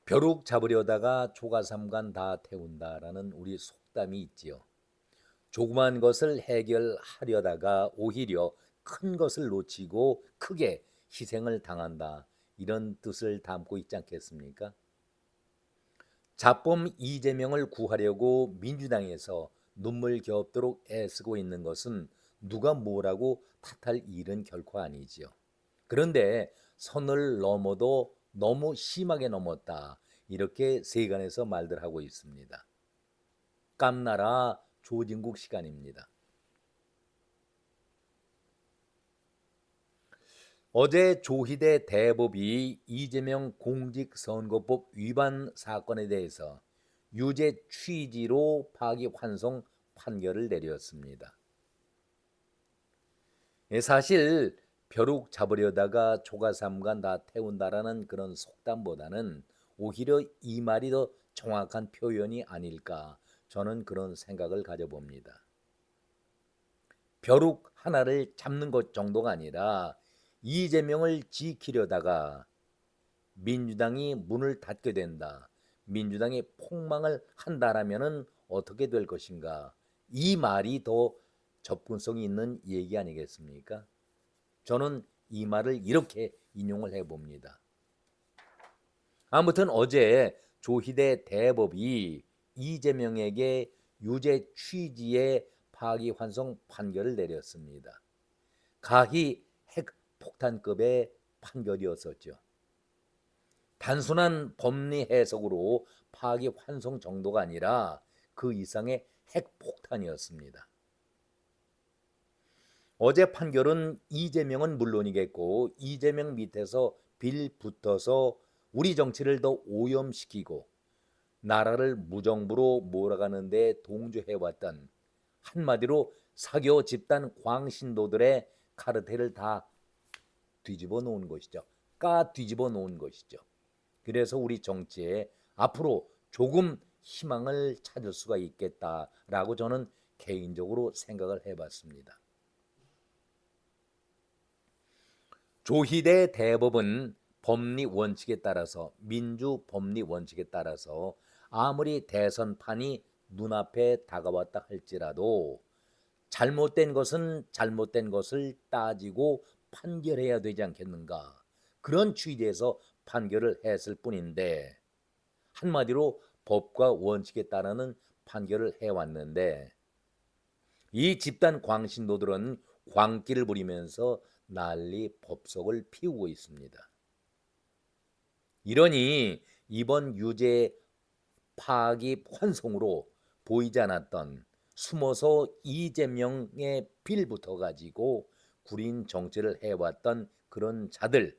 벼룩 잡으려다가 조가삼간 다 태운다라는 우리 속담이 있지요. 조그만 것을 해결하려다가 오히려 큰 것을 놓치고 크게 희생을 당한다. 이런 뜻을 담고 있지 않겠습니까? 자범 이재명을 구하려고 민주당에서 눈물겹도록 애쓰고 있는 것은 누가 뭐라고 탓할 일은 결코 아니지요. 그런데 선을 넘어도 너무 심하게 넘었다. 이렇게 세간에서 말들 하고 있습니다. 깜나라 조진국 시간입니다. 어제 조희대 대법이 이재명 공직선거법 위반 사건에 대해서 유죄 취지로 파기환송 판결을 내렸습니다. 사실 벼룩 잡으려다가 조가삼간 다 태운다라는 그런 속담보다는 오히려 이 말이 더 정확한 표현이 아닐까, 저는 그런 생각을 가져봅니다. 벼룩 하나를 잡는 것 정도가 아니라 이재명을 지키려다가 민주당이 문을 닫게 된다, 민주당이 폭망을 한다라면은 어떻게 될 것인가, 이 말이 더 접근성이 있는 얘기 아니겠습니까? 저는 이 말을 이렇게 인용을 해봅니다. 아무튼 어제 조희대 대법이 이재명에게 유죄 취지의 파기환송 판결을 내렸습니다. 가히 핵폭탄급의 판결이었었죠. 단순한 법리 해석으로 파기환송 정도가 아니라 그 이상의 핵폭탄이었습니다. 어제 판결은 이재명은 물론이겠고 이재명 밑에서 빌붙어서 우리 정치를 더 오염시키고 나라를 무정부로 몰아가는 데 동조해왔던, 한마디로 사교 집단 광신도들의 카르텔을 다 뒤집어 놓은 것이죠. 까 뒤집어 놓은 것이죠. 그래서 우리 정치에 앞으로 조금 희망을 찾을 수가 있겠다라고 저는 개인적으로 생각을 해봤습니다. 조희대 대법은 법리 원칙에 따라서, 민주 법리 원칙에 따라서 아무리 대선판이 눈앞에 다가왔다 할지라도 잘못된 것은 잘못된 것을 따지고 판결해야 되지 않겠는가, 그런 취지에서 판결을 했을 뿐인데, 한마디로 법과 원칙에 따르는 판결을 해왔는데, 이 집단 광신도들은 광기를 부리면서 난리 법석을 피우고 있습니다. 이러니 이번 유죄 파기 환송으로 보이지 않았던, 숨어서 이재명의 빌붙어 가지고 구린 정치를 해왔던 그런 자들,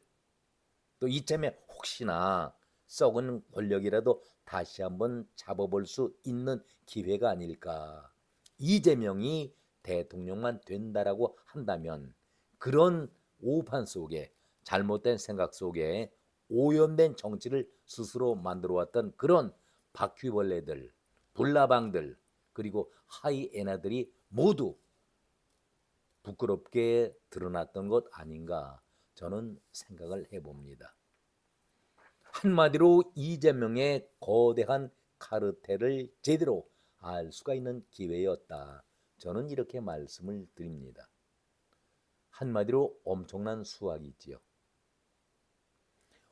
또 이참에 혹시나 썩은 권력이라도 다시 한번 잡아볼 수 있는 기회가 아닐까. 이재명이 대통령만 된다라고 한다면 그런 오판 속에, 잘못된 생각 속에 오염된 정치를 스스로 만들어왔던 그런 바퀴벌레들, 불나방들, 그리고 하이에나들이 모두 부끄럽게 드러났던 것 아닌가, 저는 생각을 해봅니다. 한마디로 이재명의 거대한 카르텔을 제대로 알 수가 있는 기회였다, 저는 이렇게 말씀을 드립니다. 한마디로 엄청난 수확이지요.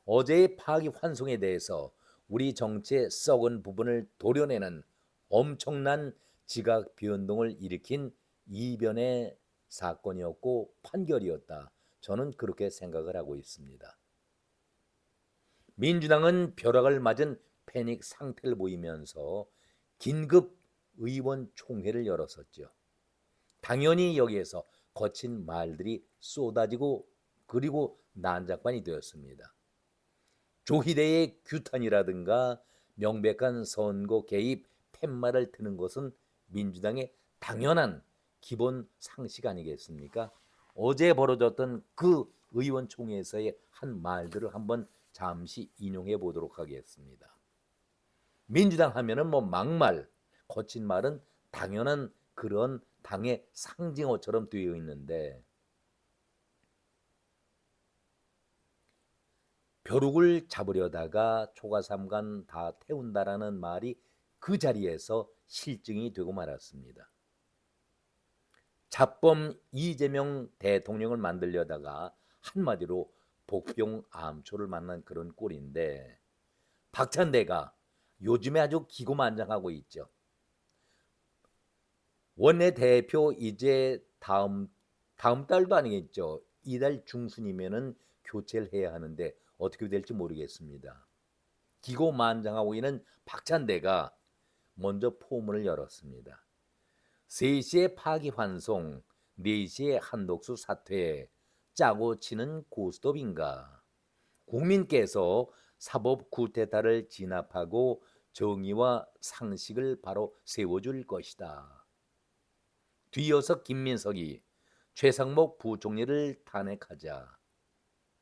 어제의 파기환송에 대해서 우리 정치의 썩은 부분을 도려내는 엄청난 지각 변동을 일으킨 이변의 사건이었고 판결이었다, 저는 그렇게 생각을 하고 있습니다. 민주당은 벼락을 맞은 패닉 상태를 보이면서 긴급 의원총회를 열었었죠. 당연히 여기에서 거친 말들이 쏟아지고 그리고 난장판이 되었습니다. 조희대의 규탄이라든가 명백한 선거 개입 팻말을 트는 것은 민주당의 당연한 기본 상식 아니겠습니까? 어제 벌어졌던 그 의원총회에서의 한 말들을 한번 잠시 인용해 보도록 하겠습니다. 민주당 하면은 뭐 막말, 거친 말은 당연한 그런 당의 상징어처럼 되어 있는데, 벼룩을 잡으려다가 초가삼간 다 태운다라는 말이 그 자리에서 실증이 되고 말았습니다. 잡범 이재명 대통령을 만들려다가 한마디로 복병 암초를 만난 그런 꼴인데, 박찬대가 요즘에 아주 기고만장하고 있죠. 원내대표 이제 다음 달도 아니겠죠. 이달 중순이면은 교체를 해야 하는데 어떻게 될지 모르겠습니다. 기고만장하고 있는 박찬대가 먼저 포문을 열었습니다. 3시에 파기환송, 4시에 한독수 사퇴, 짜고 치는 고스톱인가. 국민께서 사법 쿠데타를 진압하고 정의와 상식을 바로 세워줄 것이다. 뒤이어서 김민석이 최상목 부총리를 탄핵하자.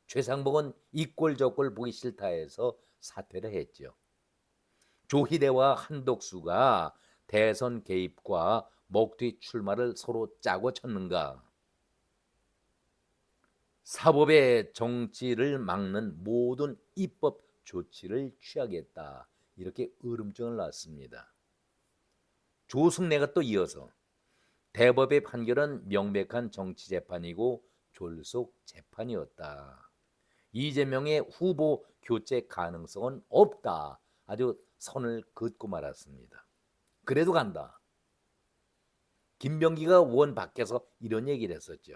최상목은 이 꼴 저 꼴 보기 싫다 해서 사퇴를 했죠. 조희대와 한독수가 대선 개입과 목뒤 출마를 서로 짜고 쳤는가. 사법의 정치를 막는 모든 입법 조치를 취하겠다. 이렇게 으름장을 놨습니다. 조승래가 또 이어서 대법의 판결은 명백한 정치 재판이고 졸속 재판이었다. 이재명의 후보 교체 가능성은 없다. 아주 선을 긋고 말았습니다. 그래도 간다. 김병기가 원 밖에서 이런 얘기를 했었죠.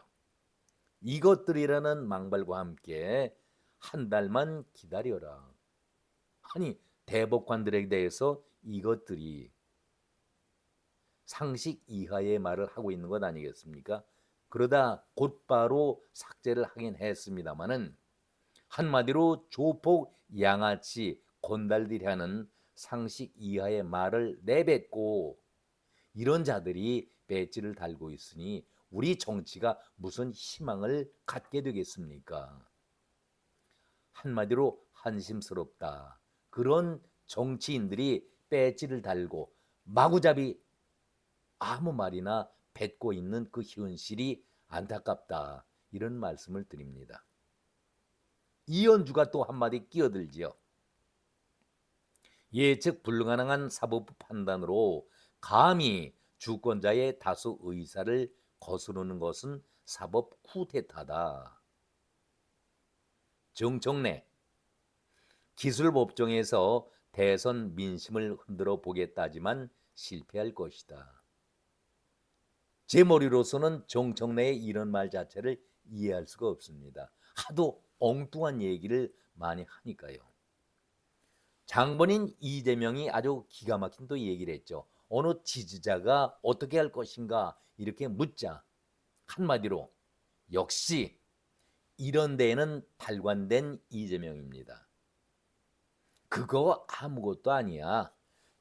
이것들이라는 망발과 함께 한 달만 기다려라. 아니, 대법관들에 대해서 이것들이 상식 이하의 말을 하고 있는 것 아니겠습니까? 그러다 곧바로 삭제를 하긴 했습니다마는, 한마디로 조폭 양아치 건달들이 하는 상식 이하의 말을 내뱉고 이런 자들이 배지를 달고 있으니 우리 정치가 무슨 희망을 갖게 되겠습니까? 한마디로 한심스럽다. 그런 정치인들이 배지를 달고 마구잡이 아무 말이나 뱉고 있는 그 현실이 안타깝다. 이런 말씀을 드립니다. 이현주가 또 한마디 끼어들지요. 예측 불가능한 사법부 판단으로 감히 주권자의 다수 의사를 거스르는 것은 사법 쿠데타다. 정청래, 기술법정에서 대선 민심을 흔들어 보겠다지만 실패할 것이다. 제 머리로서는 정청래의 이런 말 자체를 이해할 수가 없습니다. 하도 엉뚱한 얘기를 많이 하니까요. 장본인 이재명이 아주 기가 막힌 또 얘기를 했죠. 어느 지지자가 어떻게 할 것인가 이렇게 묻자 한마디로 역시 이런 데에는 발관된 이재명입니다. 그거 아무것도 아니야.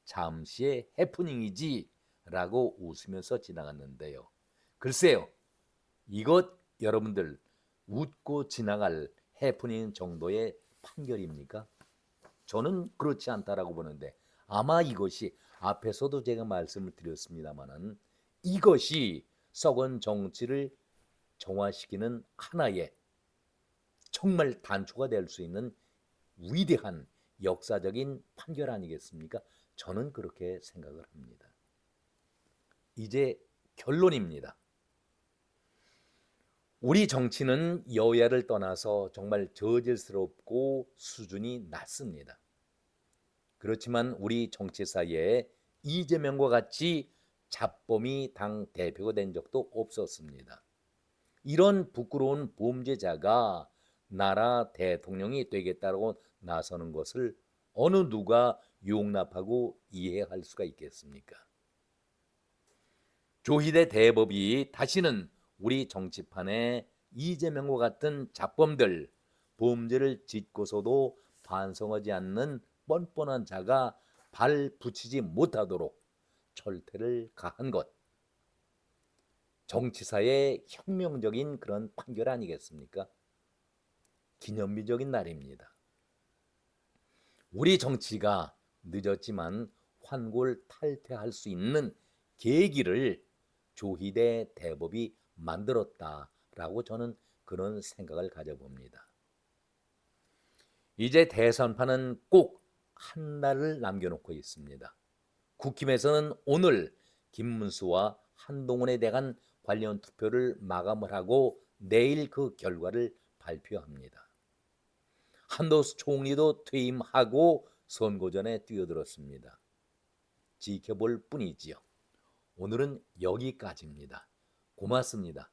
잠시의 해프닝이지 라고 웃으면서 지나갔는데요. 글쎄요. 이것 여러분들 웃고 지나갈 해프닝 정도의 판결입니까? 저는 그렇지 않다라고 보는데, 아마 이것이 앞에서도 제가 말씀을 드렸습니다마는 이것이 썩은 정치를 정화시키는 하나의 정말 단초가 될 수 있는 위대한 역사적인 판결 아니겠습니까? 저는 그렇게 생각을 합니다. 이제 결론입니다. 우리 정치는 여야를 떠나서 정말 저질스럽고 수준이 낮습니다. 그렇지만 우리 정치사에 이재명과 같이 잡범이 당 대표가 된 적도 없었습니다. 이런 부끄러운 범죄자가 나라 대통령이 되겠다고 나서는 것을 어느 누가 용납하고 이해할 수가 있겠습니까? 조희대 대법이 다시는 우리 정치판에 이재명과 같은 잡범들, 범죄를 짓고서도 반성하지 않는 뻔뻔한 자가 발 붙이지 못하도록 철퇴를 가한 것, 정치사의 혁명적인 그런 판결 아니겠습니까? 기념비적인 날입니다. 우리 정치가 늦었지만 환골탈퇴할 수 있는 계기를 조희대 대법이 만들었다라고 저는 그런 생각을 가져봅니다. 이제 대선판은 꼭 한 달을 남겨놓고 있습니다. 국힘에서는 오늘 김문수와 한동훈에 대한 관련 투표를 마감을 하고 내일 그 결과를 발표합니다. 한도수 총리도 퇴임하고 선거전에 뛰어들었습니다. 지켜볼 뿐이지요. 오늘은 여기까지입니다. 고맙습니다.